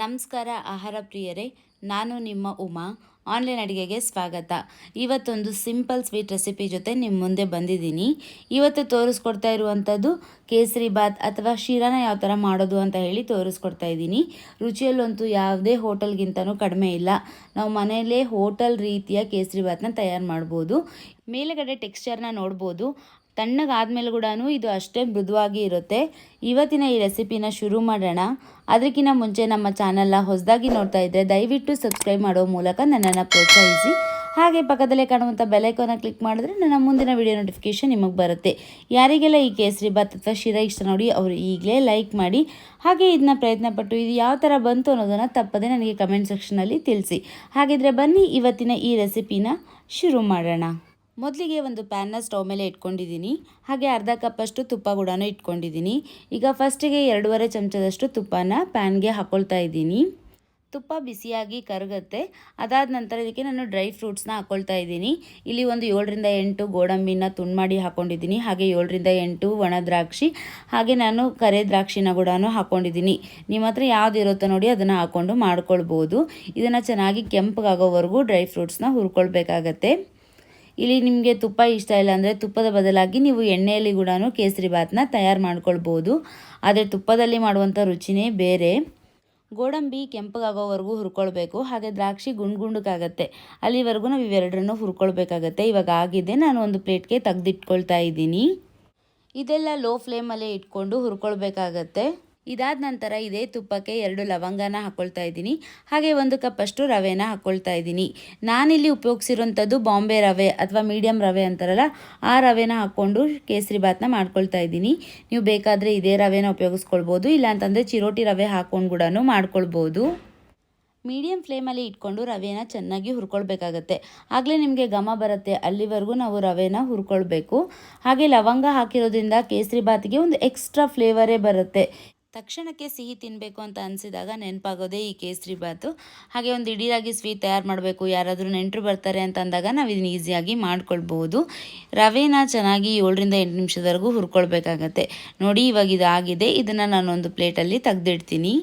ನಮಸ್ಕಾರ ಆಹಾರ ಪ್ರಿಯರೇ, ನಾನು ನಿಮ್ಮ ಉಮಾ. ಆನ್ಲೈನ್ ಅಡುಗೆಗೆ ಸ್ವಾಗತ. ಇವತ್ತೊಂದು ಸಿಂಪಲ್ ಸ್ವೀಟ್ ರೆಸಿಪಿ ಜೊತೆ ನಿಮ್ಮ ಮುಂದೆ ಬಂದಿದ್ದೀನಿ. ಇವತ್ತು ತೋರಿಸ್ಕೊಡ್ತಾ ಇರುವಂಥದ್ದು ಕೇಸರಿ ಬಾತ್ ಅಥವಾ ಶೀರಾನ ಯಾವ ಥರ ಮಾಡೋದು ಅಂತ ಹೇಳಿ ತೋರಿಸ್ಕೊಡ್ತಾ ಇದ್ದೀನಿ. ರುಚಿಯಲ್ಲಂತೂ ಯಾವುದೇ ಹೋಟೆಲ್ಗಿಂತನೂ ಕಡಿಮೆ ಇಲ್ಲ. ನಾವು ಮನೆಯಲ್ಲೇ ಹೋಟೆಲ್ ರೀತಿಯ ಕೇಸರಿ ಬಾತ್ನ ತಯಾರು ಮಾಡ್ಬೋದು. ಮೇಲುಗಡೆ ಟೆಕ್ಸ್ಚರ್ನ ನೋಡ್ಬೋದು. ತಣ್ಣಗಾದ್ಮೇಲೆ ಕೂಡ ಇದು ಅಷ್ಟೇ ಮೃದುವಾಗಿ ಇರುತ್ತೆ. ಇವತ್ತಿನ ಈ ರೆಸಿಪಿನ ಶುರು ಮಾಡೋಣ. ಅದಕ್ಕಿಂತ ಮುಂಚೆ ನಮ್ಮ ಚಾನಲ್ನ ಹೊಸದಾಗಿ ನೋಡ್ತಾ ಇದ್ದರೆ ದಯವಿಟ್ಟು ಸಬ್ಸ್ಕ್ರೈಬ್ ಮಾಡೋ ಮೂಲಕ ನನ್ನನ್ನು ಪ್ರೋತ್ಸಾಹಿಸಿ. ಹಾಗೆ ಪಕ್ಕದಲ್ಲೇ ಕಾಣುವಂಥ ಬೆಲೈಕನ್ನ ಕ್ಲಿಕ್ ಮಾಡಿದ್ರೆ ನನ್ನ ಮುಂದಿನ ವಿಡಿಯೋ ನೋಟಿಫಿಕೇಷನ್ ನಿಮಗೆ ಬರುತ್ತೆ. ಯಾರಿಗೆಲ್ಲ ಈ ಕೇಸರಿ ಬಾತ್ ಅಥವಾ ಶಿರಾ ಇಷ್ಟ ನೋಡಿ ಅವರು ಈಗಲೇ ಲೈಕ್ ಮಾಡಿ. ಹಾಗೆ ಇದನ್ನ ಪ್ರಯತ್ನಪಟ್ಟು ಇದು ಯಾವ ಥರ ಬಂತು ಅನ್ನೋದನ್ನು ತಪ್ಪದೆ ನನಗೆ ಕಮೆಂಟ್ ಸೆಕ್ಷನಲ್ಲಿ ತಿಳಿಸಿ. ಹಾಗಿದ್ರೆ ಬನ್ನಿ ಇವತ್ತಿನ ಈ ರೆಸಿಪಿನ ಶುರು ಮಾಡೋಣ. ಮೊದಲಿಗೆ ಒಂದು ಪ್ಯಾನ್ನ ಸ್ಟವ್ ಮೇಲೆ ಇಟ್ಕೊಂಡಿದ್ದೀನಿ. ಹಾಗೆ ಅರ್ಧ ಕಪ್ಪಷ್ಟು ತುಪ್ಪ ಕೂಡ ಇಟ್ಕೊಂಡಿದ್ದೀನಿ. ಈಗ ಫಸ್ಟಿಗೆ 2.5 ಚಮಚದಷ್ಟು ತುಪ್ಪನ ಪ್ಯಾನ್ಗೆ ಹಾಕ್ಕೊಳ್ತಾ ಇದ್ದೀನಿ. ತುಪ್ಪ ಬಿಸಿಯಾಗಿ ಕರಗುತ್ತೆ. ಅದಾದ ನಂತರ ಇದಕ್ಕೆ ನಾನು ಡ್ರೈ ಫ್ರೂಟ್ಸ್ನ ಹಾಕ್ಕೊಳ್ತಾ ಇದ್ದೀನಿ. ಇಲ್ಲಿ ಒಂದು 7ರಿಂದ 8 ಗೋಡಂಬಿನ ತುಂಡು ಮಾಡಿ ಹಾಕ್ಕೊಂಡಿದ್ದೀನಿ. ಹಾಗೆ 7ರಿಂದ 8 ಒಣ ದ್ರಾಕ್ಷಿ, ಹಾಗೆ ನಾನು ಕರೆ ದ್ರಾಕ್ಷಿನ ಕೂಡ ಹಾಕ್ಕೊಂಡಿದ್ದೀನಿ. ನಿಮ್ಮ ಹತ್ರ ಯಾವ್ದು ಇರುತ್ತೋ ನೋಡಿ ಅದನ್ನು ಹಾಕ್ಕೊಂಡು ಮಾಡ್ಕೊಳ್ಬೋದು. ಇದನ್ನು ಚೆನ್ನಾಗಿ ಕೆಂಪಗಾಗೋವರೆಗೂ ಡ್ರೈ ಫ್ರೂಟ್ಸ್ನ ಹುರ್ಕೊಳ್ಬೇಕಾಗತ್ತೆ. ಇಲ್ಲಿ ನಿಮಗೆ ತುಪ್ಪ ಇಷ್ಟ ಇಲ್ಲ ಅಂದರೆ ತುಪ್ಪದ ಬದಲಾಗಿ ನೀವು ಎಣ್ಣೆಯಲ್ಲಿ ಕೂಡ ಕೇಸರಿ ಬಾತ್ನ ತಯಾರು ಮಾಡ್ಕೊಳ್ಬೋದು. ಆದರೆ ತುಪ್ಪದಲ್ಲಿ ಮಾಡುವಂಥ ರುಚಿನೇ ಬೇರೆ. ಗೋಡಂಬಿ ಕೆಂಪಗಾಗೋವರೆಗೂ ಹುರ್ಕೊಳ್ಬೇಕು. ಹಾಗೆ ದ್ರಾಕ್ಷಿ ಗುಂಡ್ಗುಂಡಕ್ಕಾಗತ್ತೆ, ಅಲ್ಲಿವರೆಗೂ ನಾವು ಇವೆರಡರನ್ನು ಹುರ್ಕೊಳ್ಬೇಕಾಗತ್ತೆ. ಇವಾಗ ಆಗಿದೆ, ನಾನು ಒಂದು ಪ್ಲೇಟ್ಗೆ ತೆಗೆದಿಟ್ಕೊಳ್ತಾ ಇದ್ದೀನಿ. ಇದೆಲ್ಲ ಲೋ ಫ್ಲೇಮಲ್ಲೇ ಇಟ್ಕೊಂಡು ಹುರ್ಕೊಳ್ಬೇಕಾಗತ್ತೆ. ಇದಾದ ನಂತರ ಇದೇ ತುಪ್ಪಕ್ಕೆ 2 ಲವಂಗನ ಹಾಕ್ಕೊಳ್ತಾ ಇದ್ದೀನಿ. ಹಾಗೆ 1 ಕಪ್ಪಷ್ಟು ರವೆನ ಹಾಕ್ಕೊಳ್ತಾ ಇದ್ದೀನಿ. ನಾನಿಲ್ಲಿ ಉಪಯೋಗಿಸಿರೋಂಥದ್ದು ಬಾಂಬೆ ರವೆ ಅಥವಾ ಮೀಡಿಯಮ್ ರವೆ ಅಂತಾರಲ್ಲ, ಆ ರವೆನ ಹಾಕ್ಕೊಂಡು ಕೇಸರಿ ಬಾತ್ನ ಮಾಡ್ಕೊಳ್ತಾ ಇದ್ದೀನಿ. ನೀವು ಬೇಕಾದರೆ ಇದೇ ರವೆನ ಉಪಯೋಗಿಸ್ಕೊಳ್ಬೋದು, ಇಲ್ಲಾಂತಂದರೆ ಚಿರೋಟಿ ರವೆ ಹಾಕ್ಕೊಂಡು ಕೂಡ ಮಾಡ್ಕೊಳ್ಬೋದು. ಮೀಡಿಯಮ್ ಫ್ಲೇಮಲ್ಲಿ ಇಟ್ಕೊಂಡು ರವೆನ ಚೆನ್ನಾಗಿ ಹುರ್ಕೊಳ್ಬೇಕಾಗತ್ತೆ. ಆಗಲೇ ನಿಮಗೆ ಘಮ ಬರುತ್ತೆ. ಅಲ್ಲಿವರೆಗೂ ನಾವು ರವೆನ ಹುರ್ಕೊಳ್ಬೇಕು. ಹಾಗೆ ಲವಂಗ ಹಾಕಿರೋದ್ರಿಂದ ಕೇಸರಿ ಬಾತಿಗೆ ಒಂದು ಎಕ್ಸ್ಟ್ರಾ ಫ್ಲೇವರೇ ಬರುತ್ತೆ. ತಕ್ಷಣಕ್ಕೆ ಸಿಹಿ ತಿನ್ನಬೇಕು ಅಂತ ಅನಿಸಿದಾಗ ನೆನಪಾಗೋದೇ ಈ ಕೇಸರಿ ಬಾತು. ಹಾಗೆ ಒಂದು ಇಡೀರಾಗಿ ಸ್ವೀಟ್ ತಯಾರು ಮಾಡಬೇಕು, ಯಾರಾದರೂ ನೆಂಟರು ಬರ್ತಾರೆ ಅಂತ ಅಂದಾಗ ನಾವು ಇದನ್ನ ಈಸಿಯಾಗಿ ಮಾಡ್ಕೊಳ್ಬೋದು. ರವೆನ ಚೆನ್ನಾಗಿ 7ರಿಂದ 8 ನಿಮಿಷದವರೆಗೂ ಹುರ್ಕೊಳ್ಬೇಕಾಗತ್ತೆ. ನೋಡಿ ಇವಾಗ ಇದಾಗಿದೆ. ಇದನ್ನು ನಾನೊಂದು ಪ್ಲೇಟಲ್ಲಿ ತೆಗೆದಿಡ್ತೀನಿ.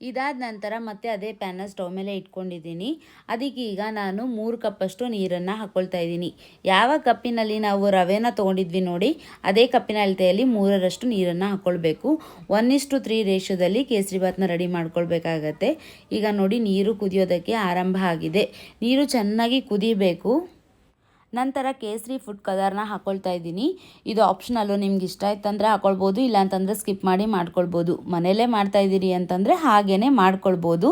ಇದಾದ ನಂತರ ಮತ್ತೆ ಅದೇ ಪ್ಯಾನ್ನ ಸ್ಟವ್ ಮೇಲೆ ಇಟ್ಕೊಂಡಿದ್ದೀನಿ. ಅದಕ್ಕೆ ಈಗ ನಾನು 3 ಕಪ್ಪಷ್ಟು ನೀರನ್ನು ಹಾಕ್ಕೊಳ್ತಾ ಇದ್ದೀನಿ. ಯಾವ ಕಪ್ಪಿನಲ್ಲಿ ನಾವು ರವೆನ ತೊಗೊಂಡಿದ್ವಿ ನೋಡಿ, ಅದೇ ಕಪ್ಪಿನ ಅಳತೆಯಲ್ಲಿ 3ರಷ್ಟು ನೀರನ್ನು ಹಾಕ್ಕೊಳ್ಬೇಕು. 1:3 ರೇಷಿಯೋದಲ್ಲಿ ಕೇಸರಿ ಬಾತ್ನ ರೆಡಿ ಮಾಡ್ಕೊಳ್ಬೇಕಾಗತ್ತೆ. ಈಗ ನೋಡಿ ನೀರು ಕುದಿಯೋದಕ್ಕೆ ಆರಂಭ ಆಗಿದೆ. ನೀರು ಚೆನ್ನಾಗಿ ಕುದಿಬೇಕು. ನಂತರ ಕೇಸರಿ ಫುಡ್ ಕಲರ್ನ ಹಾಕ್ಕೊಳ್ತಾ ಇದ್ದೀನಿ. ಇದು ಆಪ್ಷನಲ್ಲು, ನಿಮ್ಗೆ ಇಷ್ಟ ಆಯ್ತಂದರೆ ಹಾಕ್ಕೊಳ್ಬೋದು, ಇಲ್ಲಾಂತಂದರೆ ಸ್ಕಿಪ್ ಮಾಡಿ ಮಾಡ್ಕೊಳ್ಬೋದು. ಮನೆಯಲ್ಲೇ ಮಾಡ್ತಾಯಿದ್ದೀರಿ ಅಂತಂದರೆ ಹಾಗೇ ಮಾಡ್ಕೊಳ್ಬೋದು.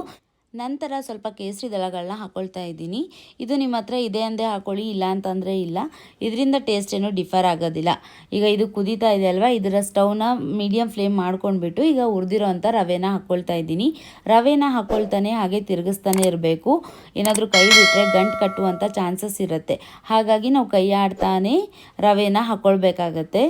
ನಂತರ ಸ್ವಲ್ಪ ಕೇಸರಿ ದಳಗಳನ್ನ ಹಾಕ್ಕೊಳ್ತಾ ಇದ್ದೀನಿ. ಇದು ನಿಮ್ಮ ಹತ್ರ ಇದೆ ಅಂದೇ ಹಾಕ್ಕೊಳ್ಳಿ, ಇಲ್ಲ ಅಂತಂದರೆ ಇಲ್ಲ. ಇದರಿಂದ ಟೇಸ್ಟ್ ಏನೂ ಡಿಫರ್ ಆಗೋದಿಲ್ಲ. ಈಗ ಇದು ಕುದೀತಾ ಇದೆ ಅಲ್ವಾ, ಇದರ ಸ್ಟವ್ನ ಮೀಡಿಯಮ್ ಫ್ಲೇಮ್ ಮಾಡ್ಕೊಂಡ್ಬಿಟ್ಟು ಈಗ ಹುರಿದಿರೋ ಅಂಥ ರವೆನ ಹಾಕ್ಕೊಳ್ತಾ ಇದ್ದೀನಿ. ರವೆನ ಹಾಕ್ಕೊಳ್ತಾನೆ ಹಾಗೆ ತಿರುಗಿಸ್ತಾನೆ ಇರಬೇಕು. ಏನಾದರೂ ಕೈ ಬಿಟ್ಟರೆ ಗಂಟು ಕಟ್ಟುವಂಥ ಚಾನ್ಸಸ್ ಇರುತ್ತೆ. ಹಾಗಾಗಿ ನಾವು ಕೈ ಆಡ್ತಾನೆ ರವೆನ ಹಾಕ್ಕೊಳ್ಬೇಕಾಗತ್ತೆ.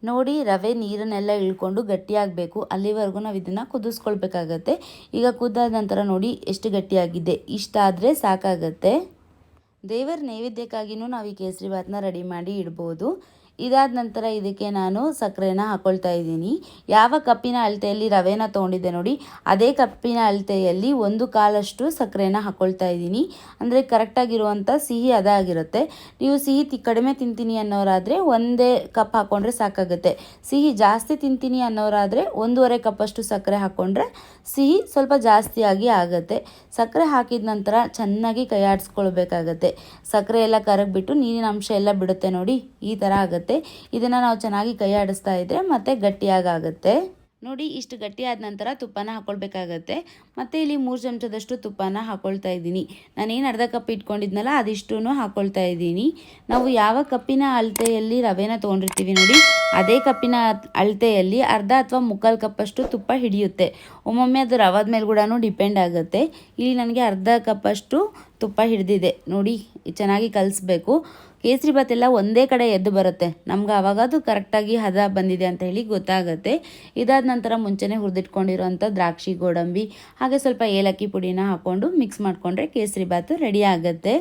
ನೋಡಿ ರವೆ ನೀರನ್ನೆಲ್ಲ ಇಳ್ಕೊಂಡು ಗಟ್ಟಿಯಾಗಬೇಕು. ಅಲ್ಲಿವರೆಗೂ ನಾವು ಇದನ್ನು ಕುದಿಸ್ಕೊಳ್ಬೇಕಾಗತ್ತೆ. ಈಗ ಕುದ್ದಾದ ನಂತರ ನೋಡಿ ಎಷ್ಟು ಗಟ್ಟಿಯಾಗಿದೆ. ಇಷ್ಟ ಆದರೆ ಸಾಕಾಗತ್ತೆ. ದೇವರ ನೈವೇದ್ಯಕ್ಕಾಗಿಯೂ ನಾವು ಈ ಕೇಸರಿ ಬಾತ್ನ ರೆಡಿ ಮಾಡಿ ಇಡ್ಬೋದು. ಇದಾದ ನಂತರ ಇದಕ್ಕೆ ನಾನು ಸಕ್ಕರೆನ ಹಾಕ್ಕೊಳ್ತಾ ಇದ್ದೀನಿ. ಯಾವ ಕಪ್ಪಿನ ಅಳತೆಯಲ್ಲಿ ರವೆನ ತೊಗೊಂಡಿದ್ದೆ ನೋಡಿ, ಅದೇ ಕಪ್ಪಿನ ಅಳತೆಯಲ್ಲಿ 1/4 ಸಕ್ಕರೆನ ಹಾಕ್ಕೊಳ್ತಾ ಇದ್ದೀನಿ. ಅಂದರೆ ಕರೆಕ್ಟಾಗಿರುವಂಥ ಸಿಹಿ ಅದಾಗಿರುತ್ತೆ. ನೀವು ಸಿಹಿ ಕಡಿಮೆ ತಿಂತೀನಿ ಅನ್ನೋರಾದರೆ 1 ಕಪ್ ಹಾಕ್ಕೊಂಡ್ರೆ ಸಾಕಾಗುತ್ತೆ. ಸಿಹಿ ಜಾಸ್ತಿ ತಿಂತೀನಿ ಅನ್ನೋರಾದರೆ 1.5 ಕಪ್ಪಷ್ಟು ಸಕ್ಕರೆ ಹಾಕ್ಕೊಂಡ್ರೆ ಸಿಹಿ ಸ್ವಲ್ಪ ಜಾಸ್ತಿಯಾಗಿ ಆಗುತ್ತೆ. ಸಕ್ಕರೆ ಹಾಕಿದ ನಂತರ ಚೆನ್ನಾಗಿ ಕೈ ಆಡಿಸ್ಕೊಳ್ಬೇಕಾಗತ್ತೆ. ಸಕ್ಕರೆ ಎಲ್ಲ ಕರಗಿಬಿಟ್ಟು ನೀರಿನ ಅಂಶ ಎಲ್ಲ ಬಿಡುತ್ತೆ ನೋಡಿ, ಈ ಥರ ಆಗುತ್ತೆ. ಇದನ್ನು ನಾವು ಚೆನ್ನಾಗಿ ಕೈ ಆಡಿಸ್ತಾ ಇದ್ದರೆ ಮತ್ತೆ ಗಟ್ಟಿಯಾಗುತ್ತೆ. ನೋಡಿ ಇಷ್ಟು ಗಟ್ಟಿಯಾದ ನಂತರ ತುಪ್ಪನ ಹಾಕ್ಕೊಳ್ಬೇಕಾಗತ್ತೆ. ಮತ್ತು ಇಲ್ಲಿ 3 ಚಮಚದಷ್ಟು ತುಪ್ಪನ ಹಾಕ್ಕೊಳ್ತಾ ಇದ್ದೀನಿ. ನಾನೇನು ಅರ್ಧ ಕಪ್ ಇಟ್ಕೊಂಡಿದ್ನಲ್ಲ ಅದಿಷ್ಟೂ ಹಾಕ್ಕೊಳ್ತಾ ಇದ್ದೀನಿ. ನಾವು ಯಾವ ಕಪ್ಪಿನ ಅಳತೆಯಲ್ಲಿ ರವೆನ ತೊಗೊಂಡಿರ್ತೀವಿ ನೋಡಿ, ಅದೇ ಕಪ್ಪಿನ ಅಳತೆಯಲ್ಲಿ ಅರ್ಧ ಅಥವಾ 3/4 ಕಪ್ಪಷ್ಟು ತುಪ್ಪ ಹಿಡಿಯುತ್ತೆ. ಒಮ್ಮೊಮ್ಮೆ ಅದು ರವಾದ ಮೇಲೆ ಕೂಡ ಡಿಪೆಂಡ್ ಆಗುತ್ತೆ. ಇಲ್ಲಿ ನನಗೆ ಅರ್ಧ ಕಪ್ಪಷ್ಟು ತುಪ್ಪ ಹಿಡಿದಿದೆ. ನೋಡಿ ಚೆನ್ನಾಗಿ ಕಲಿಸ್ಬೇಕು. ಕೇಸರಿ ಬಾತ್ ಎಲ್ಲ ಒಂದೇ ಕಡೆ ಎದ್ದು ಬರುತ್ತೆ. ನಮ್ಗೆ ಆವಾಗ ಅದು ಕರೆಕ್ಟಾಗಿ ಹದ ಬಂದಿದೆ ಅಂತ ಹೇಳಿ ಗೊತ್ತಾಗುತ್ತೆ. ಇದಾದ ನಂತರ ಮುಂಚೆನೇ ಹುರಿದಿಟ್ಕೊಂಡಿರೋಂಥ ದ್ರಾಕ್ಷಿ, ಗೋಡಂಬಿ ಹಾಗೆ ಸ್ವಲ್ಪ ಏಲಕ್ಕಿ ಪುಡಿನ ಹಾಕ್ಕೊಂಡು ಮಿಕ್ಸ್ ಮಾಡಿಕೊಂಡ್ರೆ ಕೇಸರಿ ಬಾತ್ ರೆಡಿ ಆಗುತ್ತೆ.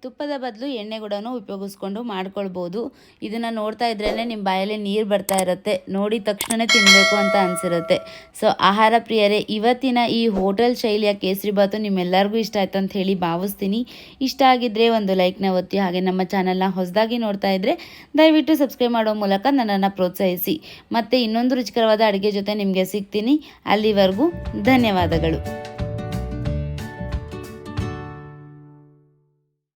ತುಪ್ಪದ ಬದಲು ಎಣ್ಣೆ ಕೂಡ ಉಪಯೋಗಿಸ್ಕೊಂಡು ಮಾಡ್ಕೊಳ್ಬೋದು. ಇದನ್ನು ನೋಡ್ತಾ ಇದ್ರೇ ನಿಮ್ಮ ಬಾಯಲ್ಲಿ ನೀರು ಬರ್ತಾ ಇರುತ್ತೆ, ನೋಡಿದ ತಕ್ಷಣ ತಿನ್ನಬೇಕು ಅಂತ ಅನಿಸಿರುತ್ತೆ. ಸೊ ಆಹಾರ ಪ್ರಿಯರೇ, ಇವತ್ತಿನ ಈ ಹೋಟೆಲ್ ಶೈಲಿಯ ಕೇಸರಿಬಾತು ನಿಮ್ಮೆಲ್ಲರಿಗೂ ಇಷ್ಟ ಆಯ್ತು ಅಂತ ಹೇಳಿ ಭಾವಿಸ್ತೀನಿ. ಇಷ್ಟ ಆಗಿದ್ದರೆ ಒಂದು ಲೈಕ್ನ ಒತ್ತಿ, ಹಾಗೆ ನಮ್ಮ ಚಾನಲ್ನ ಹೊಸದಾಗಿ ನೋಡ್ತಾ ಇದ್ದರೆ ದಯವಿಟ್ಟು ಸಬ್ಸ್ಕ್ರೈಬ್ ಮಾಡೋ ಮೂಲಕ ನನ್ನನ್ನು ಪ್ರೋತ್ಸಾಹಿಸಿ. ಮತ್ತು ಇನ್ನೊಂದು ರುಚಿಕರವಾದ ಅಡುಗೆ ಜೊತೆ ನಿಮಗೆ ಸಿಗ್ತೀನಿ. ಅಲ್ಲಿವರೆಗೂ ಧನ್ಯವಾದಗಳು.